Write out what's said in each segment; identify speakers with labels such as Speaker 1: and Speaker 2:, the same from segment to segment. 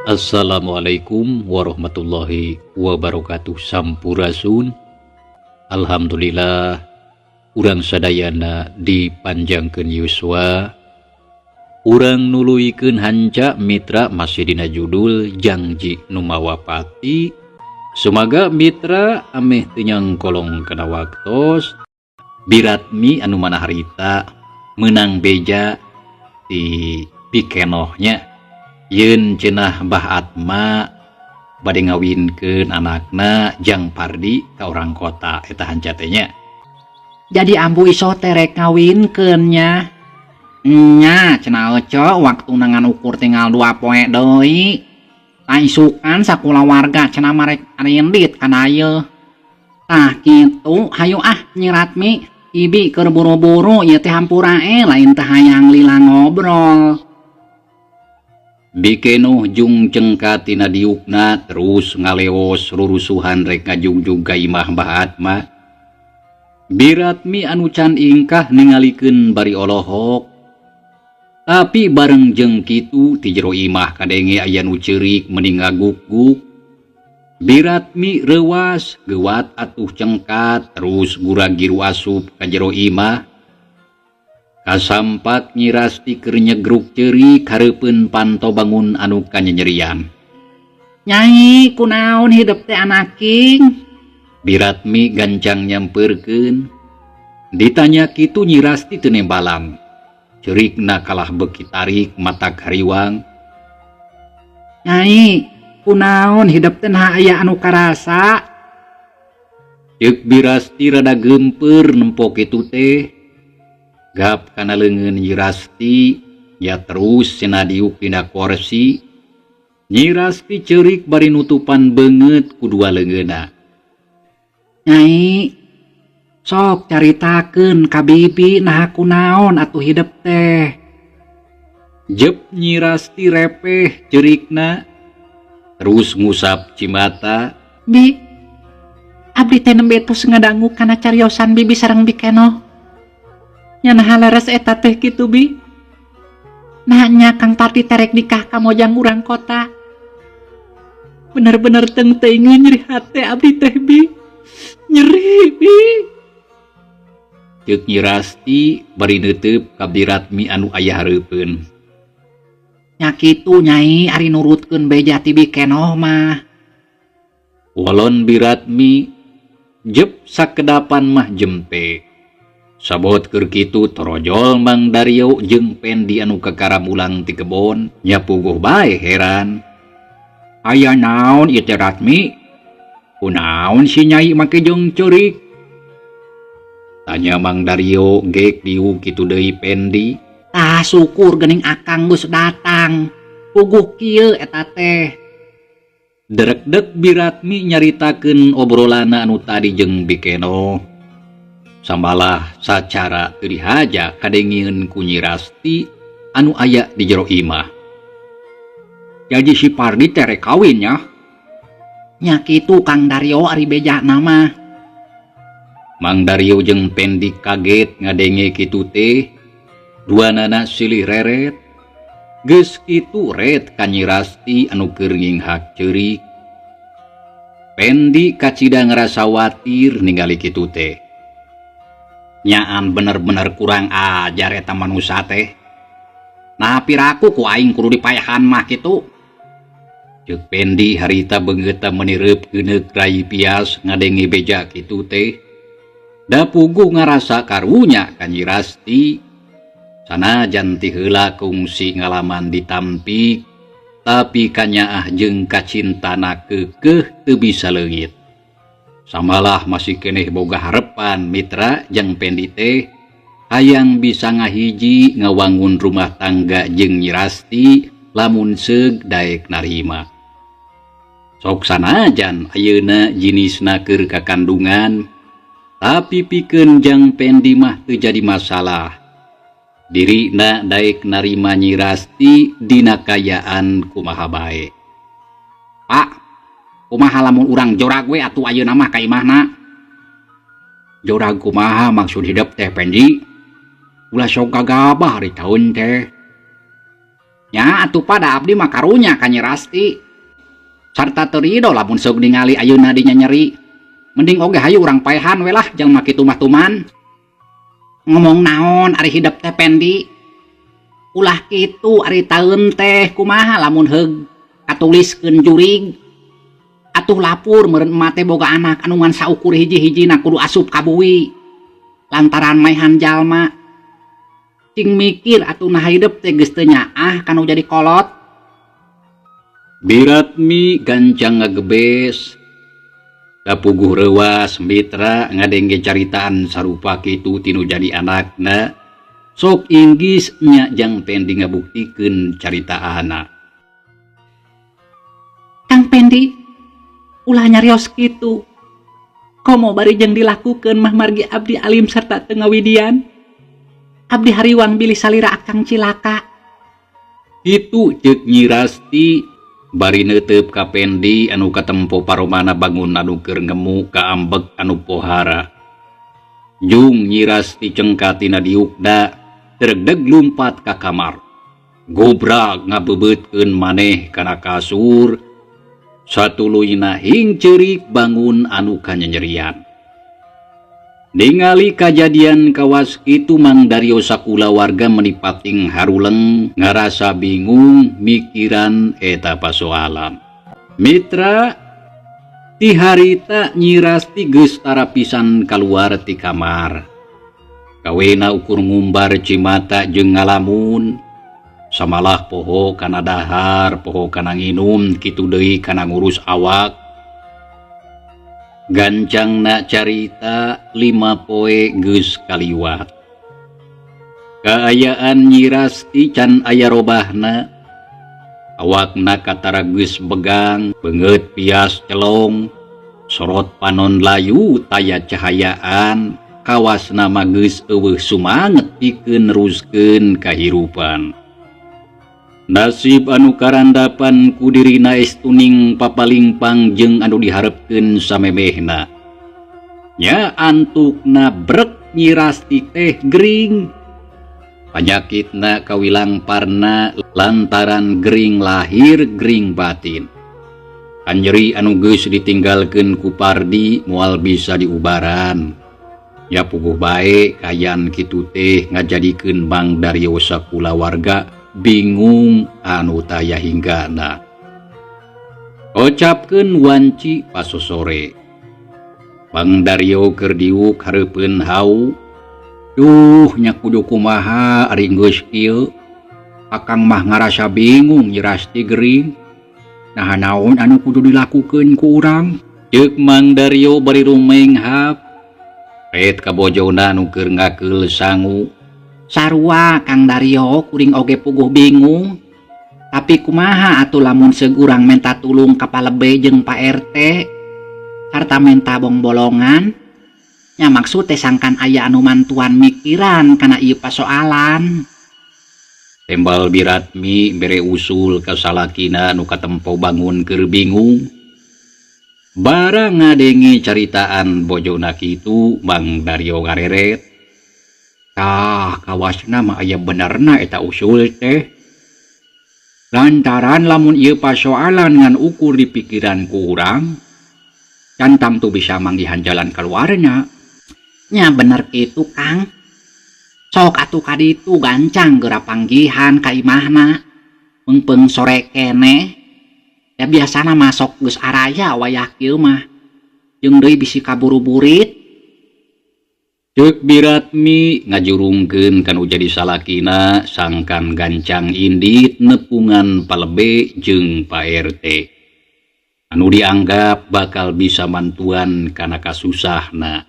Speaker 1: Assalamualaikum warahmatullahi wabarakatuh. Sampurasun. Alhamdulillah urang sadayana dipanjangkeun yuswa. Urang nuluykeun hanca mitra masih dina judul janji nu mawapati. Sumaga mitra ameh teu nyangkolong kana waktos. Biratmi anu mana harita menang beja di pikenohnya. Yen cenah Mbah Atma bade ngawinkeun anakna Jang Pardi ka orang kota eta hanca teh nya.
Speaker 2: Jadi ambu iso terek ngawinkeun nya. Nya cenah oco waktu nangan ukur tinggal 2 poe deui. Tah isukan sakula warga cenah marek arindit kana ieu. Tah kitu hayu Nyi Ratmi, Ibi keur buru-buru ieu teh hampura lain teh hayang lila ngobrol.
Speaker 1: Bikenoh jung cengkat tina diukna terus ngaleos rurusuhan rek ngajungjung ka imah Mbah Atma. Biratmi anu can ingkah ningalikeun bari olohok. Tapi bareng jeung kitu ti jero imah kadenge aya nu ceurik mending ngaguk-guk. Biratmi reuwas geuwat atuh cengkat terus gura-giru asup ka jero imah. Kasampak Nyi Rasti keur nyegruk ceurik hareupeun panto bangun anu kanyerian.
Speaker 2: Nyai kunaon hidup teh anaking?
Speaker 1: Biratmi gancang nyampeurkeun. Ditanya kitu Nyi Rasti teu nembalan. Ceurikna kalah beuki tarik mata hariwang.
Speaker 2: Nyai, kunaon hidup teh nah aya anu karasa?
Speaker 1: Ceuk Birasti rada geumpeur nempo kitu teh. Gap kana leungeun Nyi Rasti ya terus cenah diuk dina kursi. Nyi Rasti ceurik bari nutupan beungeut ku dua leungeunna.
Speaker 2: Nyai, sok caritakeun ka bibi nah kunaon atuh hidup teh.
Speaker 1: Jep Nyi Rasti repeh ceurikna. Terus ngusap cimata.
Speaker 2: Bi, abdi teh nembe tos ngadangu kana cariosan bibi sareng Bikeno. Nya nah leres eta teh kitu Bi. Nah nya Kang Pardi terek nikah ka mojang urang kota. Bener-bener teuing nyeri hate abdi teh Bi. Nyeri Bi.
Speaker 1: Ceuk Nyi Rasti bari neuteup ka Biratmi anu aya hareupeun.
Speaker 2: Nya kitu Nyai ari nurutkeun beja ti Bikeno mah.
Speaker 1: Walon Biratmi jep sakedapan mah jempe. Sabot keur kitu torojol Mang Dario jeung Pendi anu kakaramulang ti kebon nya puguh bae heran.
Speaker 2: Aya naon ieu teh Ratmi? Kunaon si Nyai make jeung ceurik?
Speaker 1: Tanya Mang Dario gek diuk kitu deui Pendi.
Speaker 2: Tah syukur geuning Akang geus datang. Puguh kieu eta teh.
Speaker 1: Derek-dek Biratmi nyaritakeun obrolanna anu tadi jeung Bikeno. Sambalah sacara teu dihaja kadengieun ku Nyi Rasti anu aya di jero imah.
Speaker 2: Jadi si Pardi teh rek kawin nya. Nya kitu Kang Dario ari bejana mah.
Speaker 1: Mang Dario jeung Pendi kaget ngadenge kitu teh. Duanana silih reret. Geus kitu ret ka Nyi Rasti anu keur nginghak ceurik. Pendi kacida ngerasa watir ningali kitu teh. Nyaan bener-bener kurang ajar eta manusia teh.
Speaker 2: Nah piraku ku aing kudu dipayahan mah kitu.
Speaker 1: Ceuk Pendi harita beungeut menireup geuneuk rai pias ngadenge beja kitu teh. Da puguh ngarasa karunya ka Nyi Rasti. Sanajan ti heula kungsi ngalaman ditampik, tapi kanyaah jeung kacintana keukeuh teu bisa leungit. Samalah masih keneh boga harepan mitra jeung Pendi teh hayang bisa ngahiji ngawangun rumah tangga jeung Nyi Rasti lamun seug daek narima. Sok sanajan ayeuna jinisna keur kakandungan, tapi pikeun Jang Pendi mah teu jadi masalah. Dirina daek narima Nyi Rasti dina kayaan kumaha bae.
Speaker 2: Pak, kumaha lamun urang jorag we atuh ayeuna mah ka imahna? Jorag kumaha maksud hidup teh Pendi? Ulah sok gagabah hari taun teh. nya atuh pada abdi mah karunya ka Nyi Rasti sarta teu ridho lamun sok ningali ayeuna dinya nyeri mending oge hayu urang paehan we lah jeung make tumah-tuman ngomong naon ari hidup teh Pendi ulah kitu ari taeun teh kumaha lamun heug katuliskeun jurig atuh lapur meureun emak teh boga anak anu ngan saukur hiji-hijina kudu asup ka buwi lantaran maehan jalma cing mikir atuh nah hidup teh geus teu nyaah kanu jadi kolot.
Speaker 1: Biratmi gancang ngagebes kapuguh rewas mitra ngadengge caritaan sarupa kitu tinu jadi anakna sok inggis nya jang Pendi ngabuktikeun caritaanna.
Speaker 2: Kang Pendi ulah nyarios kitu komo bari jeung dilakukeun mah margi abdi alim sarta teu ngawidian abdi hariwang bilih salira akang cilaka.
Speaker 1: Itu ceuk Nyi Rasti bari neuteup ka Pendi anu katempo paromana bangun anu keur ngemu ka ambek anu pohara. Jung Nyi Rasti cengkat tina diukda terdeg lumpat ka kamar. Gobrak ngabebeutkeun maneh kana kasur. Satuluyna hing ceurik bangun anu kanyanyerian. Ningali kajadian kawas kitu Mang Daryo sakula warga menipating haruleng ngarasa bingung mikiran eta pasoalan. Mitra ti harita Nyi Rasti geus tara pisan kaluar ti kamar. Kawena ukur ngumbar cimata jeung ngalamun. Samalah poho kana dahar, poho kana nginum, kitu deui kana ngurus awak. Gancangna carita 5 poe geus kaliwat. Kaayaan Nyi Rasti can aya robahna. Awakna katara geus begang, beungeut pias celong, sorot panon layu taya cahayaan, kawasna mah geus eueuh sumanget pikeun neruskeun kahirupan. Nasib anu karandapan ku dirina estuning papalingpang jeung anu diharepkeun samemehna. Nya antukna brek Nyi Rasti teh gering. Panyakitna kawilang parna lantaran gering lahir gering batin. Anyeri anu geus ditinggalkeun ku Pardi moal bisa diubaran. Ya puguh bae kayan kitu teh ngajadikeun Mang Daryo sakula warga bingung anu taya hinggana. Ocapkeun wanci pasosore. Mang Daryo keur diuk hareupeun hau. Duh nya kudu kumaha ari geus kieu. Akang mah ngarasa bingung Nyi Rasti gering. Nah naon anu kudu dilakukeun ku urang? Ceuk Mang Daryo bari rumenghap. Ret ka bojona anu keur ngakeul sangu.
Speaker 2: Sarua Kang Daryo kuring oge puguh bingung. Tapi kumaha atuh lamun seug urang menta tulung ka palebe jeung Pak RT sarta menta bong-bolongan. Nya maksud teh sangkan aya anu mantuan mikiran kana ieu pasoalan.
Speaker 1: Tembal Biratmi bere usul ka salakina anu katempo bangun keur bingung. Barang ngadengi caritaan bojona kitu Mang Daryo ngareret. Tah kawasna mah aya benerna eta usul teh. Lantaran lamun ieu pasoalan ngan ukur di pikiran ku urang, can tamtu bisa manggihan jalan keluarnya.
Speaker 2: Nya bener kitu Kang. Sok atuh kaditu gancang geura panggihan ka imahna. Meungpeung sore keneh. Ya biasana masok geus araya wayah kieu mah. Jeung deui bisi kaburu-burit.
Speaker 1: Ceuk Biratmi ngajurungkeun kanu jadi salakina sangkan gancang indit nepungan palebe jeung Pak RT. Anu dianggap bakal bisa mantuan kana kasusahna.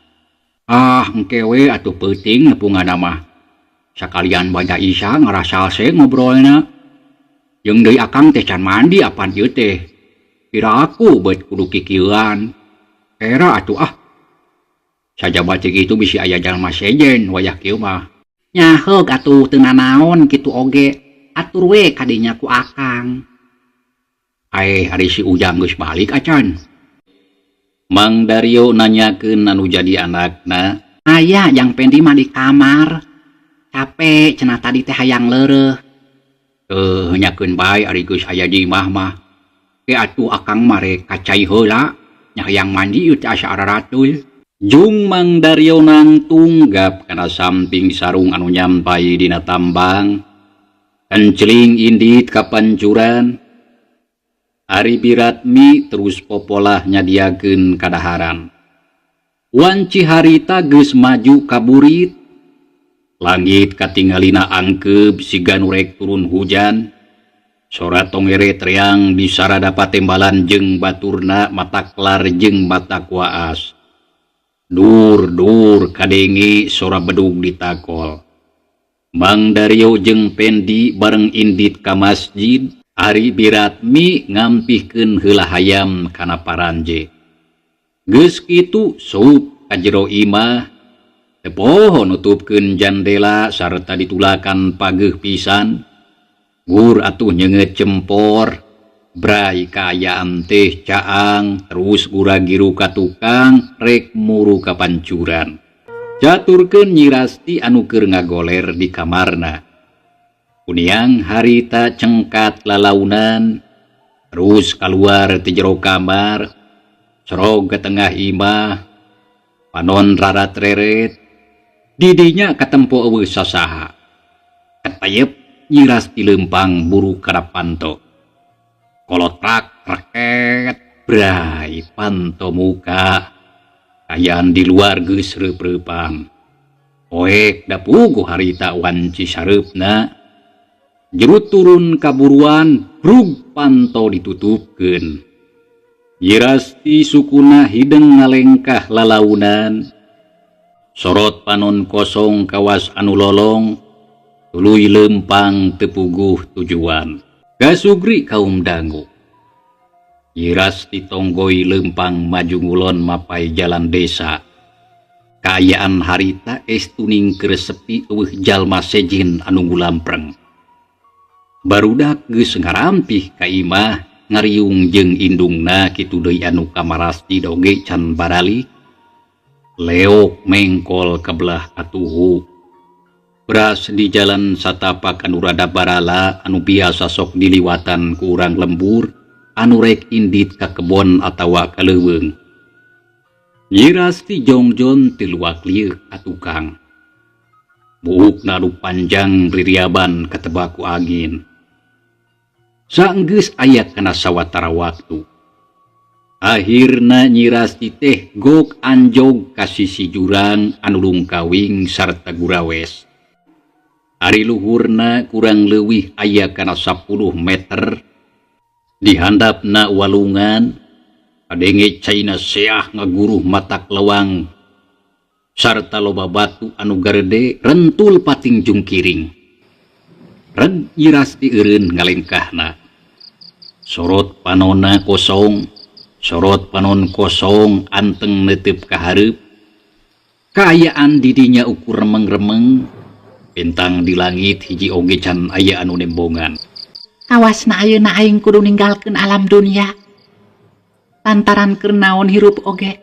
Speaker 1: Ah engke we atuh peuting nepunganna mah. Sakalian baca Isya ngarasa ase ngobrolna. Jeung deui akang teh can mandi apan ieu teh. Piraku beut kudu kikieuan. Era atuh ah. Saja batik itu bisi aya jalma sejen wayah kieu mah.
Speaker 2: Nya heug atuh teu nanaon kitu oge. Atur we kadinya ku akang.
Speaker 1: Hari si Ujang geus balik acan. Mang Daryo nanyakeun anu jadi anakna.
Speaker 2: Aya Jang Pendi mah di kamar. Capek cenah tadi teh hayang leureuh.
Speaker 1: nyakeun bae ari geus aya di imah mah. Ke atuh akang mare kacai heula, nya hayang mandi ieu teh asa araratul. Jung Mang Daryo tunggap kana samping sarung anu nyampai dina tambang. Kenceling indit ka pancuran. Ari Biratmi terus popolah nyadiakeun kadaharan. Wanci harita geus maju kaburit. Langit katingalina angkeup siga nu rek turun hujan. Sora tongere treang di sarada patembalan jeung baturna mataklar jeung matak waas. Dur kadenge sora bedug ditakol. Mang Daryo jeung Pendi bareng indit ka masjid. Ari Biratmi ngampihkeun heula hayam kana paranje. Geus kitu sup ka jero imah. Teu poho nutupkeun jandela sarta ditulakan pageuh pisan. Gur atuh nyeungeut cempor. Brai kaayaan teh caang terus gura-giru ka tukang rek muru ka pancuran. Caturkeun Nyi Rasti anu keur ngagoler di kamarna. Kuniang harita cengkat lalaunan terus keluar ti jero kamar sorog ke tengah imah panon rarat reret didinya katempo eueuh sasaha ketayep Nyi Rasti lempang buru kana panto kolotrak reket brai panto muka kayaan di luar geus reup-reupang oek da puguh harita wanci sareupna. Jerut turun kaburuan brug panto ditutupkeun. Nyi Rasti sukuna hideng ngalengkah lalaunan. Sorot panon kosong kawas anu lolong tuluy lempang teu puguh tujuan. Gasugri kaum dangu. Nyi Rasti tonggoy lempang maju ngulon mapai jalan desa. Kaayaan harita estuning keur sepi eueuh jalma sejin anu ngulampreng. Barudak geus ngarampih ka imah ngariung jeung indungna kitu deui anu kamarasti doge can baralik. Leok mengkol kabelah atuhu. Beras di jalan satapak anu rada barala anu biasa sok diliwatan ku urang lembur anu rek indit ka kebon atawa ka leuweung. Nyi Rasti jongjon ti luak lieur atukang. Buukna nu panjang ririaban katebak ku angin. Saenggeus aya kana sawatara waktu. Akhirna Nyi Rasti teh gok anjog ka sisi jurang anu lungkawing sarta gurawes. Ari luhurna kurang leuwih aya kana 10 meter. Di handapna walungan kadenge caina seah ngaguruh matak lewang sarta loba batu anu garede rentul pating jungkiring. Reg Nyi Rasti eureun ngalengkahna. Sorot panonna kosong, sorot panon kosong anteng neuteup ka hareup. Kaayaan didinya ukur remeng-remeng, bentang di langit hiji oge can aya anu nembongan.
Speaker 2: Awasna ayeuna aing kudu ninggalkeun alam dunia. Lantaran keur naon hirup oge.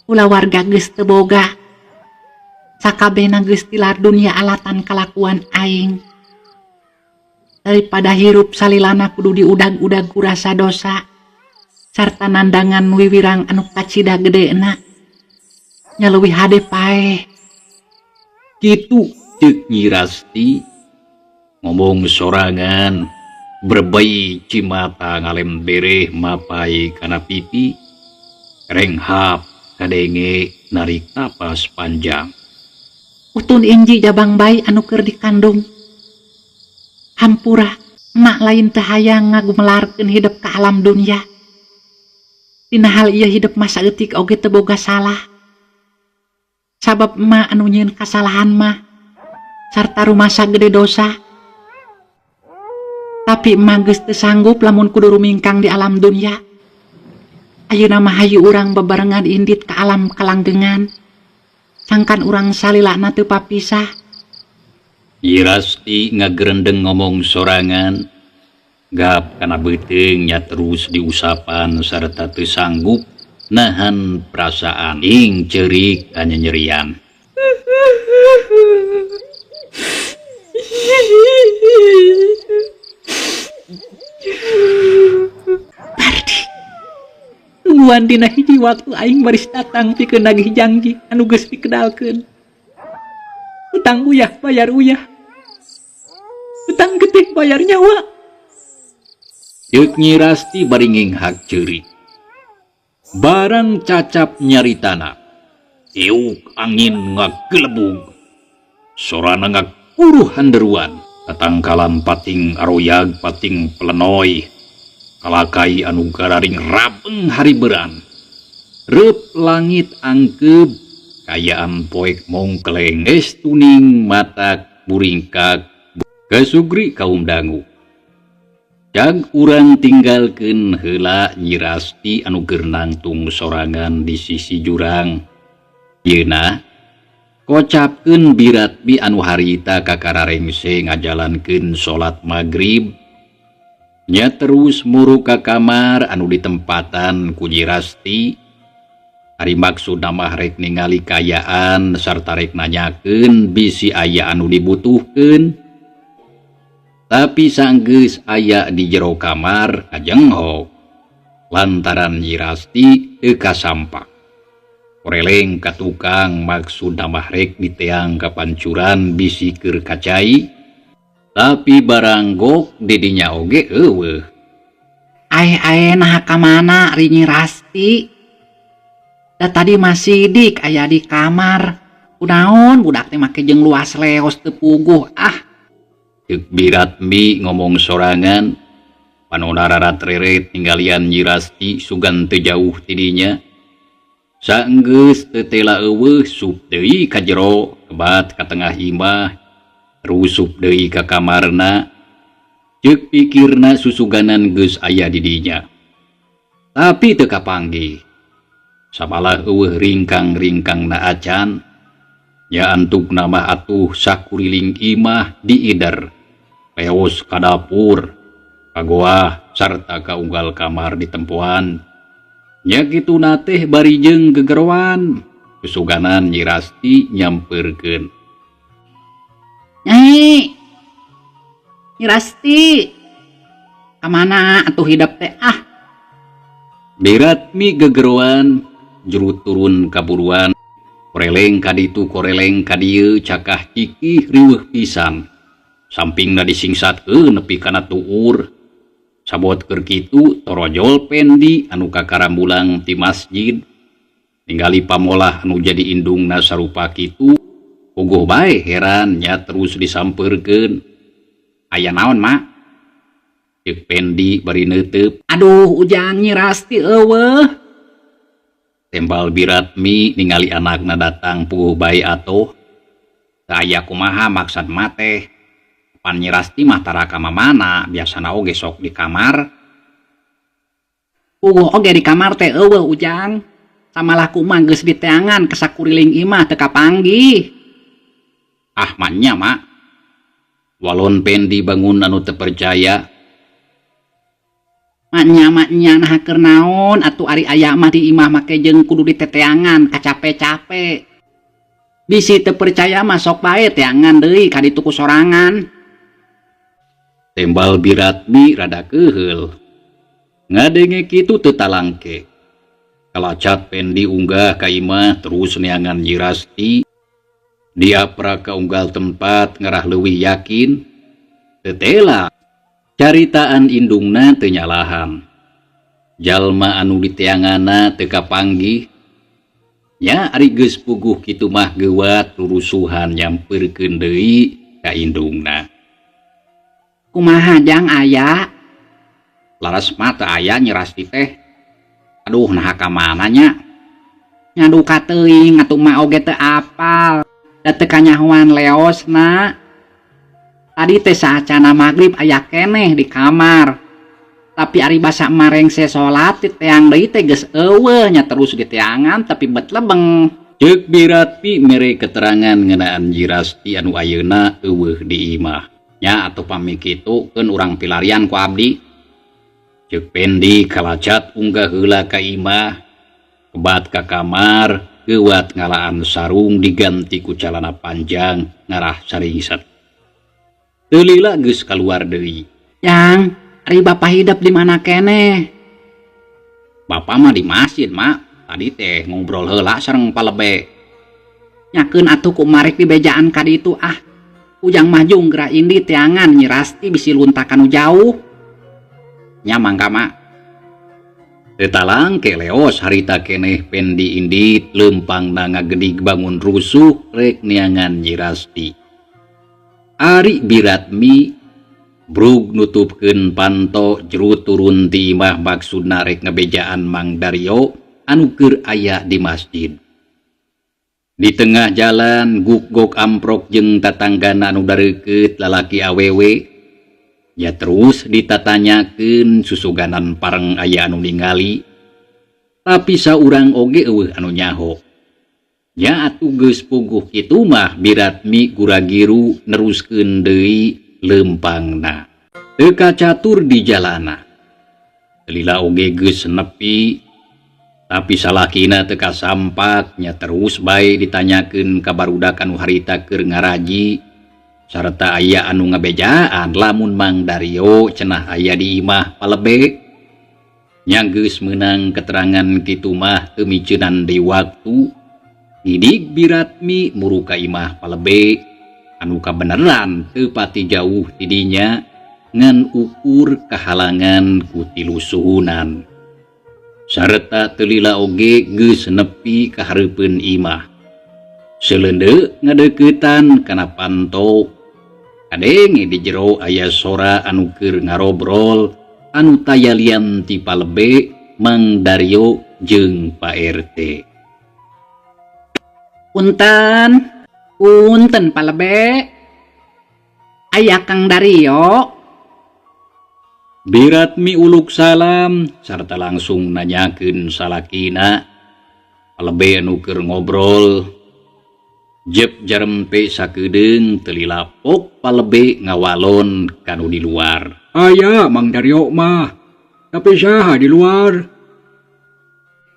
Speaker 2: Ulah warga geus teu boga. Sakabehna geus tilar dunia alatan kalakuan aing. Daripada hirup salilana kudu diudag-udag ku rasa dosa sarta nandangan wiwirang anu kacida gedena nya leuwih hade pae.
Speaker 1: Kitu ceuk Nyi Rasti ngomong sorangan berbei cimata ngalem bereh mapai kana pipi renghap kadenge narik napas panjang.
Speaker 2: Utun inji jabang bayi anu keur dikandung. Hampura, mak lain teu hayang ngagumelarkeun hidup ka alam dunia. Dina hal ieu hidup masa eutik oge teu boga salah. Sabab emak anu nyieun kasalahan mah sarta rumasa gede dosa. Tapi emak geus teu sanggup lamun kudu rumingkang di alam dunia. Ayeuna mah hayu urang bebarengan indit ka alam kalanggengan. Sangkan urang salilana teu papisah.
Speaker 1: Nyi Rasti ngagerendeng ngomong sorangan, gap kana beuteung nya terus diusapan sarta teu sanggup nahan perasaan ing ceurik anyerian.
Speaker 2: tujuan dina hiji waktu aing baris datang pikeun nagih janji anu geus dikedalkeun. Utang uyah bayar uyah. Utang getih bayar nyawa.
Speaker 1: Ceuk Nyi Rasti baringing hak ceurik. Barang cacap nyaritana. Tiuk angin ngagelebug. Sorana ngakuruh handeruan. Tatangkalan pating aroyag pating pelenoy. Kalakai anu gararing rabeng hariberan. Reup langit angkeb. Kayaan poek mongkleng es tuning matak buringkak. Kasugri kaum dangu. Jag urang tinggalkeun heula Nyi Rasti anu keur nangtung sorangan di sisi jurang. Yeuna kocapkeun biratbi anu harita kakararengse ngajalankeun salat magrib. Nya terus muru ka kamar anu ditempatan ku Nyi Rasti. Ari maksud mah rek ningali kayaan sarta rek nanyakeun bisi aya anu dibutuhkeun. Tapi sanggeus aya di jero kamar kajenghok. Lantaran Nyi Rasti teu kasampak. Koreleng ka tukang maksud mah rek diteang ka pancuran bisi keur kacai. Tapi barang gok didinya oge eueuh.
Speaker 2: Ae nah ka mana ari Nyi Rasti? Da tadi masih dik aya di kamar. Kunaon budak teh make jeung luas leos teu puguh ah.
Speaker 1: Ceuk Biratmi ngomong sorangan. Panonararat reret ninggalian Nyi Rasti sugan teu jauh tidinya. Saenggeus teu tela eueuh sup deui ka jero kebat ka tengah imah. Rusup deui ka kamarna. Ceuk pikirna susuganan geus aya di dinya. Tapi teu kapanggih. Sabalah eueuh ringkang-ringkangna acan. Nya antukna mah atuh sakuriling imah diider. Leos ka dapur, ka goah sarta ka unggal kamar ditempuan. Nya kituna teh barijeng gegeroan. Susuganan Nyi Rasti nyampeurkeun.
Speaker 2: Nyai Rasti, kamana atuh hidap teh ah?
Speaker 1: Biratmi gegeroan, juru turun kaburuan. Koreleng kaditu koreleng kadieu cakah cikih riweuh pisan. Sampingna disingsatkeun nepi kana tuur. Sabot keur kitu torojol pendi anu kakarambulang ti masjid. Ningali pamolah anu jadi indungna sarupa kitu. Puguh bae heran nya terus disampeurkeun. Aya naon, Mak? Ceuk pendi bari neuteub.
Speaker 2: Aduh ujang Nyi Rasti eueuh.
Speaker 1: Tembal Biratmi ningali anakna datang puguh bae atoh. Aya kumaha maksad mate. Pan Nyi Rasti mah tara ka mamana, biasana oge sok di kamar.
Speaker 2: Puguh oge di kamar teh eueuh ujang. Samalah kumaha geus diteangan ka sakuriling imah teu kapanggih.
Speaker 1: Ah manya, Mak. Walon pendi bangun anu teu percaya.
Speaker 2: Maknya nah keur naon atuh ari aya mah di imah make jeung kudu diteteangan kacape-cape. Bisi teu percaya mah sok bae teangan deui ka ditu ku sorangan.
Speaker 1: Tembal Biratmi rada keheul. Ngadenge kitu teu talangke. Kalacat pendi unggah ka imah terus neangan Nyi Rasti. Dia pra ka unggal tempat ngarah leuwih yakin. Teu tela. Caritaan indungna teu nyalahan. Jalma anu diteangana teu kapanggih. Nya ari geus puguh kitu mah geuwat rurusuhan nyampeurkeun deui ka indungna.
Speaker 2: Kumaha jang aya?
Speaker 1: Laras mah teu aya Nyi Rasti teh.
Speaker 2: Aduh nah ka mana nya? Nyadu ka teuing atuh mah oge teu apal. Da teu kanyahoan leosna. Tadi teh saacana magrib aya keneh di kamar. Tapi ari basa marengse salat diteang deui teh geus eueuh nya terus diteangan tapi bet lebeng.
Speaker 1: Ceuk Biratmi mere keterangan ngeunaan Nyi Rasti anu ayeuna eueuh di imah. Nya atuh pami kitu keun urang pilarian ku abdi. Ceuk pendi kalacat unggah heula ka imah. Kebat ka kamar, geuwat ngalaan sarung diganti ku calana panjang ngarah saringsat. Teu lila geus kaluar deui.
Speaker 2: Yang, ari Bapak hidup di mana keneh?
Speaker 1: Bapak mah di masjid, Mak. Tadi teh ngobrol heula sareng palebe.
Speaker 2: Nyakeun atuh kumarik di bejaan ka ditu ah. Ujang mah junggra indi teangan Nyi Rasti bisi luntakan jauh.
Speaker 1: Nya mangga, Mak. Tetalang ke leos harita keneh pendi indit lempang ngagedig bangun rusuh rek niangan Nyi Rasti. Ari Biratmi brug nutupkeun panto jerut turun ti imah maksudna rek ngebejaan Mang Daryo anu keur aya di masjid. Di tengah jalan guk-gok amprok jeung tatanggana anu dareukeut lalaki awewe. Ya terus ditatanyakeun susuganan pareng aya anu ningali. Tapi saurang oge eueuh anu nyaho. Ya atuh geus puguh kitu mah Biratmi guragiru neruskeun deui lempangna. Teu kacatur di jalana. Lila oge geus nepi. Tapi salakina teu kasampak nya terus bae ditanyakeun ka barudak anu harita keur ngaraji sarta aya anu ngabejaan lamun Mang Daryo cenah aya di imah palebe. Nya geus meunang keterangan kitu mah teu miceunan deui waktu. Didik Biratmi muru ka imah palebe anu kabeneran teu pati jauh ti dinya ngan ukur kahalangan ku tilu suhunan. Sarta teu lila oge geus nepi ka hareupeun imah. Seleundeuk ngadeuketan kana panto. Kadenge di jero aya sora anu keur ngarobrol anu tayalian ti palebe Mang Daryo jeung Pak RT.
Speaker 2: Punten palebe. Aya Kang Daryo.
Speaker 1: Biratmi uluk salam sarta langsung nanyakeun salakina. Palebe anu keur ngobrol. Jep jarempe sakedeung teu lila pok palebe ngawalon kanu di luar.
Speaker 3: Aya Mang Daryo mah. Tapi saha di luar?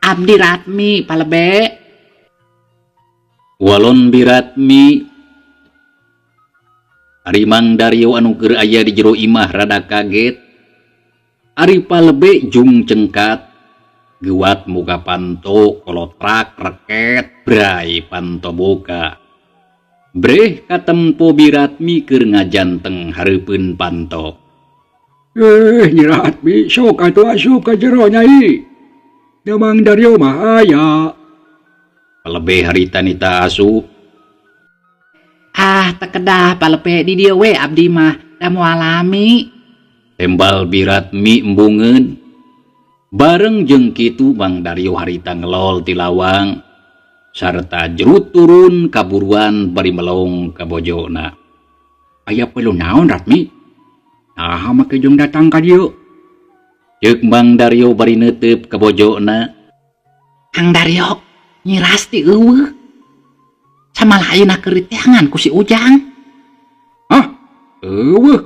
Speaker 2: Abdi Ratmi palebe.
Speaker 1: Walon Biratmi ari Mang Daryo anu keur aya di jero imah rada kaget. Ari palebe jung cengkat gewat muka panto kolotrak reket brai panto boga. Breh katempo Biratmi keur ngajanteng hareupeun panto.
Speaker 3: Nyi Ratmi sok atuh asup ka jero Nyai. Da Mang Daryo mah aya.
Speaker 1: Palebe harita nita asup.
Speaker 2: Ah tekedah palebe di dieu we abdi mah da moal alami.
Speaker 1: Tembal Biratmi embungeun. Bareng jeung kitu Mang Daryo harita ngelol ti lawang sarta jerut turun kaburuan bari melong ka bojona.
Speaker 3: Aya perlu naon Ratmi? Nah make jeung datang ka dieu.
Speaker 1: Ceuk Mang Daryo bari neuteup ka bojona.
Speaker 2: Kang Daryo, Nyi Rasti eueuh. Samalah ayeuna keur diteangan ku si Ujang.
Speaker 3: Hah? Eueuh.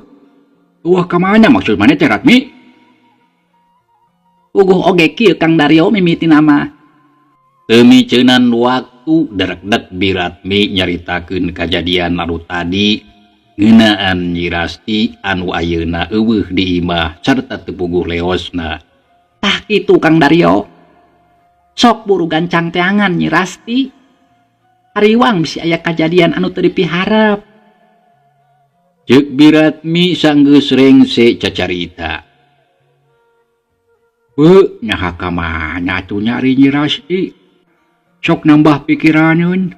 Speaker 3: Wah ka mana maksud maneh teh Ratmi?
Speaker 2: Puguh oge kieu Kang Daryo mimiti nama.
Speaker 1: Teu miceunan waktu derek-dek Biratmi nyaritakeun kajadian anu tadi ngeunaan Nyi Rasti anu ayeuna eueuh di imah sarta teu puguh leosna.
Speaker 2: Tah kitu Kang Daryo. Sok buru gancang teangan Nyi Rasti. Hariwang bisi aya kajadian anu teu dipiharep.
Speaker 1: Ceuk Biratmi sanggeus rengse cacarita.
Speaker 3: Nyaha ka mana atuh nyari Nyi Rasti? Sok nambah pikiraneun.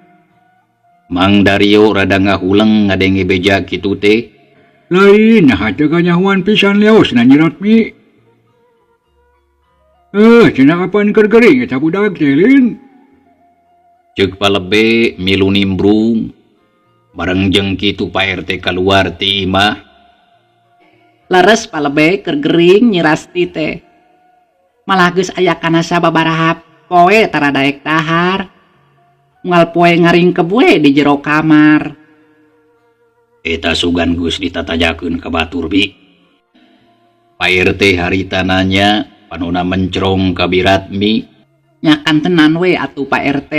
Speaker 1: Mang Daryo rada ngahuleng ngadenge beja kitu teh.
Speaker 3: Lain nyaha teh ganyahuan pisan leosna Nyi Ratmi. Cenah apaan keur gering eta budak teh lin?
Speaker 1: Ceuk palebe milu nimbrung. Bareng jeung kitu Pak RT kaluar ti imah.
Speaker 2: Leres palebe keur gering Nyi Rasti teh. Malah geus aya kana sababaraha poe tara daek dahar. Moal poe ngaring kebue di jero kamar.
Speaker 1: Eta sugan geus ditatajakeun ka batur bi. Pak RT harita nanya panuna mencrong ka Biratmi.
Speaker 2: Nyakan tenan we atuh Pak RT.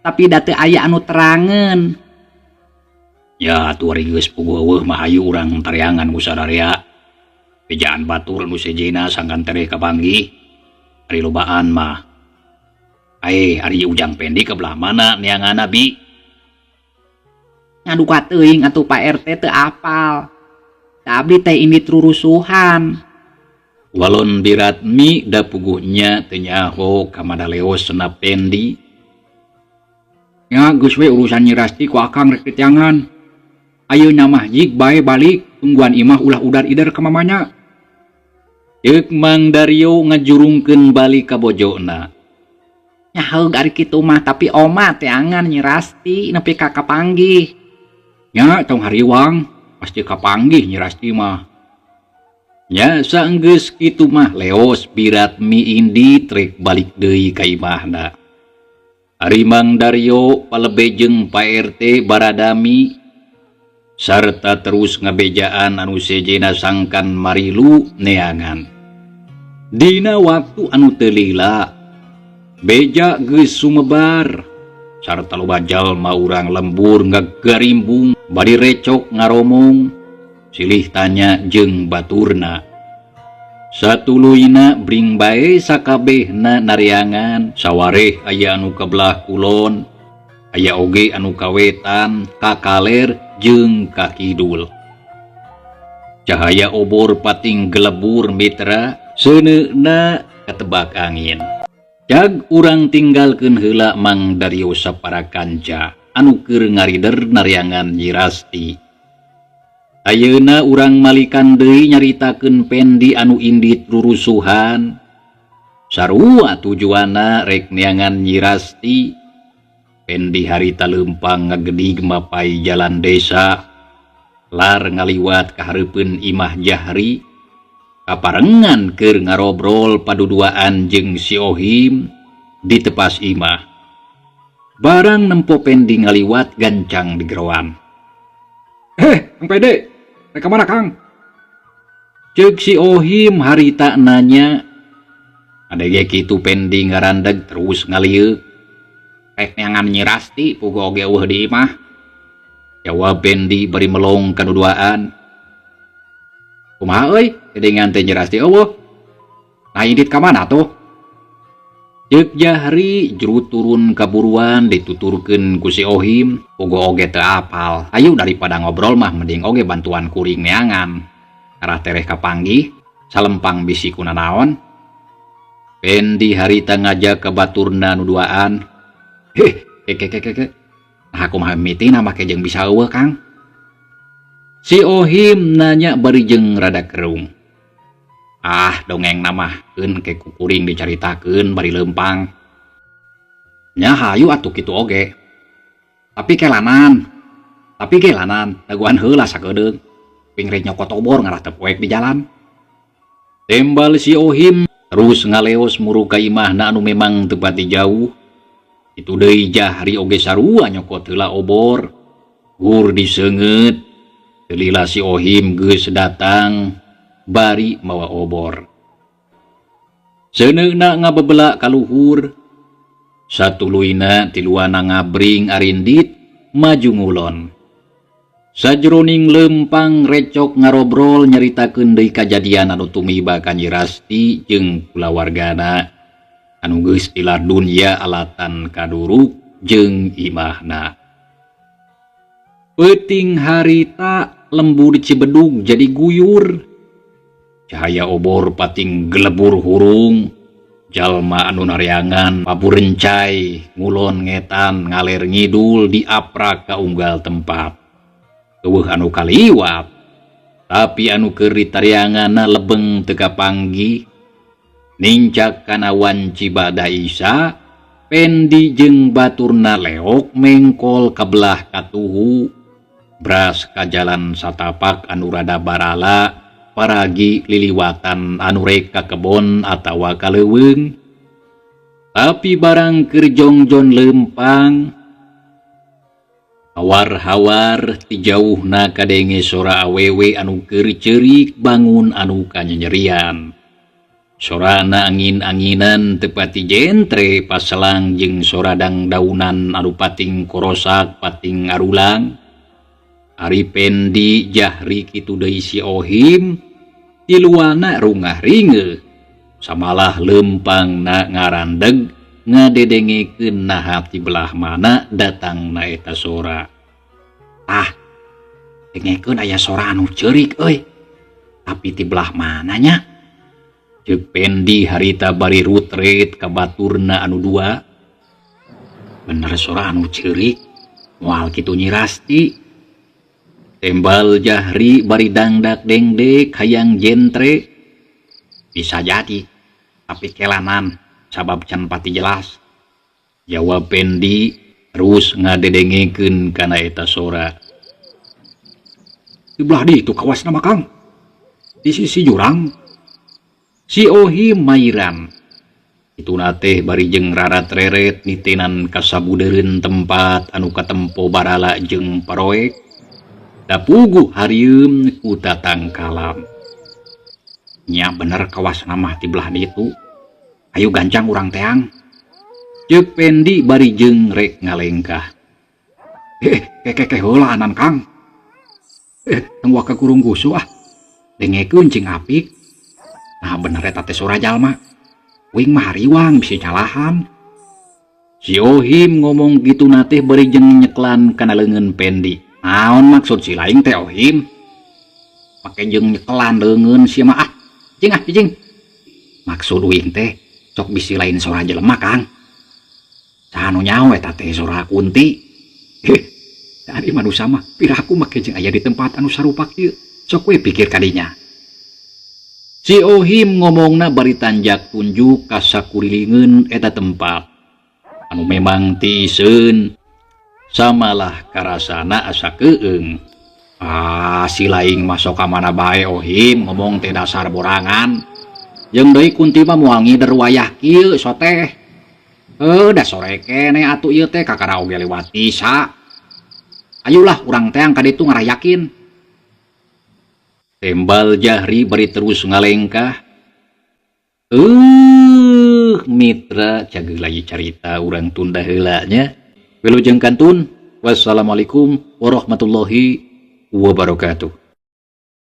Speaker 2: Tapi da teu aya anu terangeun.
Speaker 1: Ya atuh ari geus puguh eueuh mah hayu urang tareangan ku sadarea. Bejaan batur nu sejena sangkan tereh kapanggih. Ari lobaan mah. Ari ujang pendi ke belah mana neangan Bi?
Speaker 2: Ngaduka teuing atuh Pak RT teu apal. Da abdi teh indit rurusuhan.
Speaker 1: Walon Biratmi da puguhnya teu nyaho kamadaleos sena pendi.
Speaker 3: Ya geus we urusan Nyi Rasti ku akang rek dityangan. Ayeuna mah jig bae balik tungguan imah ulah udar ider ka mamanya.
Speaker 1: Ceuk Mang Dario ngajurungkeun balik ka bojona.
Speaker 2: Nyaheug ari kitu mah tapi oma teangan Nyi Rasti nepi ka kapanggih.
Speaker 3: Nya tong hariwang pasti kapanggih Nyi Rasti mah.
Speaker 1: Nya saenggeus kitu mah leos Biratmi indi trek balik deui ka imahna. Ari Mang Dario palebejeng Pak RT baradami sarta terus ngabejaan anu sejena sangkan marilu neangan. Dina waktu anu teu lila beja geus sumebar sarta loba jalma urang lembur ngagarimbung bari recok ngaromong silih tanya jeung baturna. Satuluyna bring bae sakabehna nariangan sawareh aya anu kabelah kulon aya oge anu kawetan kakaler jeung kakidul. Cahaya obor pating gelebur mitra seuneuna katebak angin. Jag urang tinggalkeun heula Mang Dario saparakanca anu keur ngarider nariangan Nyi Rasti. Ayeuna urang malikan deui nyaritakeun pendi anu indit rurusuhan. Sarua tujuanna rek neangan Nyi Rasti. Pendi harita leumpang ngagedig mapai jalan desa. Lar ngaliwat ka hareupeun Imah Jahri. Kaparengan keur ngarobrol paduduaan jeung si Ohim di tepas imah. Barang nempo pendi ngaliwat gancang di geroan.
Speaker 3: Kang Pede, rek mana Kang?
Speaker 1: Ceuk si Ohim harita nanya. Adege kitu pendi ngarandeg terus ngalieu.
Speaker 2: Rek neangan Nyi Rasti puguh oge eueuh di imah.
Speaker 1: Jawab pendi bari melong kaduduaan.
Speaker 2: Kumaha euy, kedengan teh Nyi Rasti eueuh. Nah indit ka mana tuh?
Speaker 1: Ceuk Jahri juru turun kaburuan dituturkeun ku si Ohim puguh oge teu apal.
Speaker 2: Ayo daripada ngobrol mah mending oge bantuan kuring neangan. Arah tereh kapanggih salempang bisi kunanaon.
Speaker 1: Pendi harita ngajak ke baturna nu duaan.
Speaker 2: Nah kumaha mitina make jeung bisa eueuh Kang.
Speaker 1: Si Ohim nanya bari jeung rada kerung.
Speaker 2: Dongeng namah keun ke kuring dicaritakeun bari leumpang. Nya hayu atuh kitu oge. Tapi kelanan daguan heula sakedeung. Pingri nyokot obor ngarah teu poek di jalan.
Speaker 1: Tembal si Ohim terus ngaleos muru ka imahna anu memang teu pati jauh. Itu deui Jahri oge sarua nyokot heula obor. Gur diseungeut. Teu lila si Ohim geus datang bari mawa obor. Seuneuna ngabebela ka luhur. Satuluyna tiluana ngabring arindit maju ngulon. Sajroning leumpang recok ngarobrol nyaritakeun deui kajadian anu tumiba ka Nyi Rasti jeung kulawargana anu geus tilar dunya alatan kaduruk jeung imahna. Peuting harita lembur Cibedug jadi guyur. Cahaya obor pating gelebur hurung. Jalma anu nariangan paburencai ngulon ngetan ngaler ngidul diaprak ka unggal tempat. Eueuh anu kaliwat. Tapi anu keur ditarianganna lebeng teu kapanggih. Nincak kana wan Cibadaisa pendi jeung baturna leok mengkol kabelah katuhu. Bras ka jalan satapak anu rada barala. Paragi liliwatan anu rek ka kebon atawa ka leuweung. Tapi barang keur jongjon leumpang. Hawar-hawar ti jauhna kadenge sora awewe anu keur ceurik bangun anu kanyerian. Sorana angin-anginan teu pati jentre paselang jeung sora dangdaunan anu pating korosak pating arulang. Ari pendi Jahri kitu deui si Ohim tiluana rungah ringeuh. samalah lempang na ngarandeg ngadedengekeun naha ti belah mana datang na eta sora.
Speaker 2: Tah, dengekeun aya sora anu ceurik euy. Tapi ti belah mananya?
Speaker 1: Ceuk Pendi harita bari rutret ka baturna anu dua.
Speaker 2: Bener sora anu ceurik. Moal kitu Nyi Rasti.
Speaker 1: Tembal Jahri bari dangdak dengdek hayang jentre.
Speaker 2: Bisa jadi, tapi kelanan sabab can pati jelas.
Speaker 1: Jawab Pendi terus ngadedengekeun kana eta sora.
Speaker 3: Di belah di itu kawas nama Kang. Di sisi jurang.
Speaker 1: Si Ohim mairan. Itu nate bari jeung rarat reret nitenan kasabudeureun tempat anu katempo barala jeung paroek. Da puguh harieum ku tatang kalam.
Speaker 2: Nya bener kawas nama ti belah di itu. Ayo gancang urang teang.
Speaker 1: Ceuk Pendi bari jeung rek ngalengkah.
Speaker 3: Heula anan Kang. Tengwa ka kurung gusu ah.
Speaker 2: Dengekeun cing apik. Nah bener eta teh sora jalma. Wing mah hariwang bisa calahan.
Speaker 1: Si Ohim ngomong gitu nate bari jeung nyeklan kana leungeun Pendi.
Speaker 2: Naon maksud si laing teh Ohim? Make jeung nyekelan leungeun sia mah ah. Cing. Maksud wing teh sok bisi lain sora jelema Kang. Sanu nyawa eta teh sora Kunti.
Speaker 3: Dari manusia mah piraku make jeung aya di tempat anu sarupa kieu. Sok we pikir kadinya.
Speaker 1: Si Ohim ngomongna bari tanjak tunjuk ka sakurilingeun eta tempat. Anu memang tiseun samalah karasana asa keueung.
Speaker 2: Si laing masuk ka mana bae Ohim ngomong teh dasar borangan.
Speaker 1: Jeung deui Kunti mah moal ngider wayah kieu so teh.
Speaker 2: Da sore kene atuh ieu teh kakara oge lewat isa. Ayolah urang teang ka ditu ngarayakin.
Speaker 1: Tembal Jahri bari terus ngalengkah. Mitra cageul lagi carita urang tunda heula nya. Wilujeng kantun. Wassalamualaikum warahmatullahi wabarakatuh.